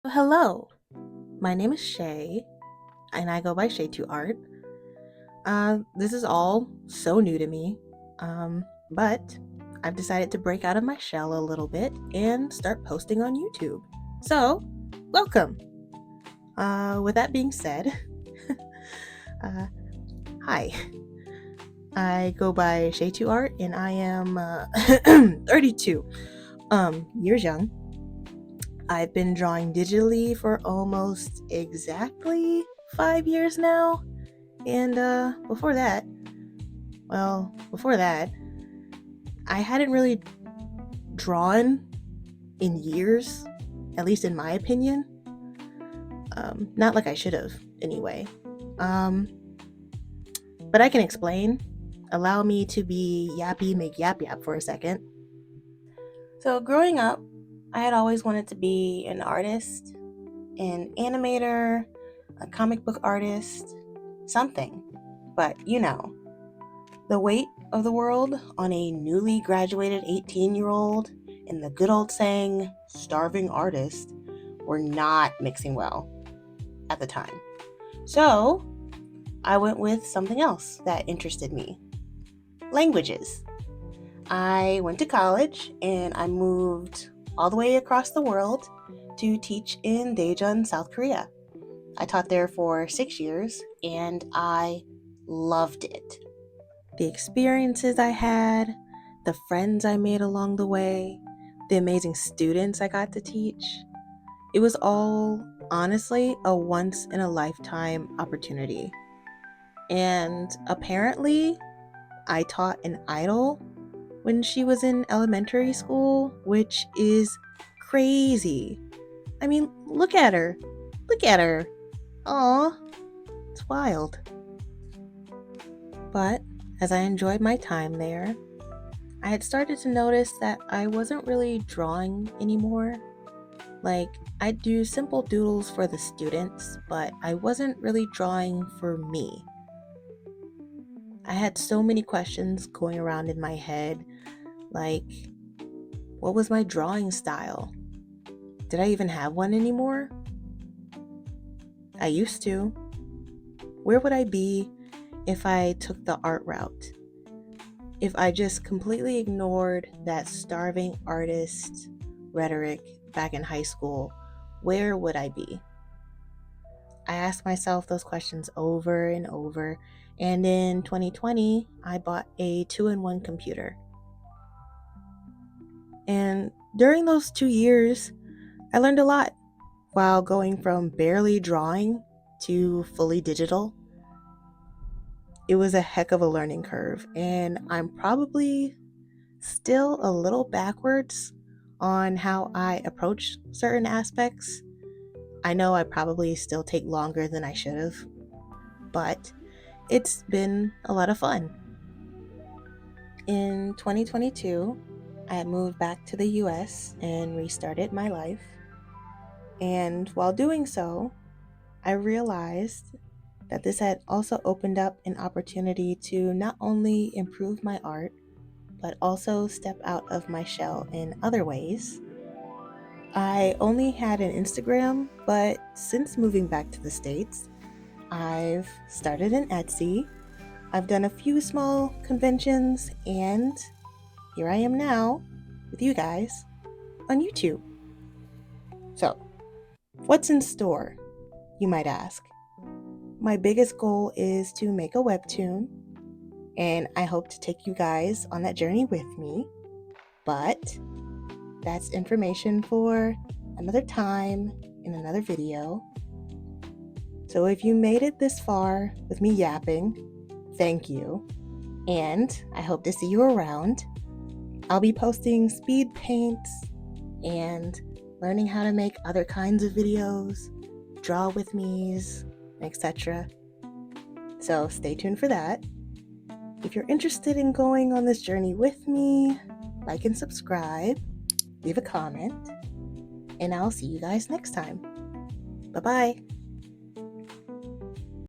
Hello, my name is Shay, and I go by Shay2Art. This is all so new to me, but I've decided to break out of my shell a little bit and start posting on YouTube. So, welcome. With that being said, uh, hi. I go by Shay2Art, and I am 32 years young. I've been drawing digitally for almost exactly 5 years now. And before that, I hadn't really drawn in years, at least in my opinion. Not like I should have, anyway. But I can explain. Allow me to be yappy, make yap yap for a second. So, growing up, I had always wanted to be an artist, an animator, a comic book artist, something. But the weight of the world on a newly graduated 18-year-old and the good old saying, starving artist, were not mixing well at the time. So I went with something else that interested me. Languages. I went to college and I moved all the way across the world to teach in Daejeon, South Korea. I taught there for 6 years and I loved it. The experiences I had, the friends I made along the way, the amazing students I got to teach. It was all, honestly, a once-in-a-lifetime opportunity. And apparently, I taught an idol when she was in elementary school, which is crazy. I mean, look at her. Look at her. Aw, it's wild. But as I enjoyed my time there, I had started to notice that I wasn't really drawing anymore. Like, I'd do simple doodles for the students, but I wasn't really drawing for me. I had so many questions going around in my head, like, what was my drawing style? Did I even have one anymore? I used to. Where would I be if I took the art route? If I just completely ignored that starving artist rhetoric back in high school, where would I be? I asked myself those questions over and over, and in 2020, I bought a 2-in-1 computer. And during those 2 years, I learned a lot while going from barely drawing to fully digital. It was a heck of a learning curve, and I'm probably still a little backwards on how I approach certain aspects. I know I probably still take longer than I should have, but it's been a lot of fun. In 2022, I had moved back to the US and restarted my life. And while doing so, I realized that this had also opened up an opportunity to not only improve my art, but also step out of my shell in other ways. I only had an Instagram, but since moving back to the States, I've started an Etsy. I've done a few small conventions, and here I am now with you guys on YouTube. So, what's in store, you might ask? My biggest goal is to make a webtoon, and I hope to take you guys on that journey with me. But that's information for another time in another video. So if you made it this far with me yapping, thank you. And I hope to see you around. I'll be posting speed paints and learning how to make other kinds of videos, draw with me's, etc. So stay tuned for that. If you're interested in going on this journey with me, like and subscribe, leave a comment, and I'll see you guys next time. Bye-bye.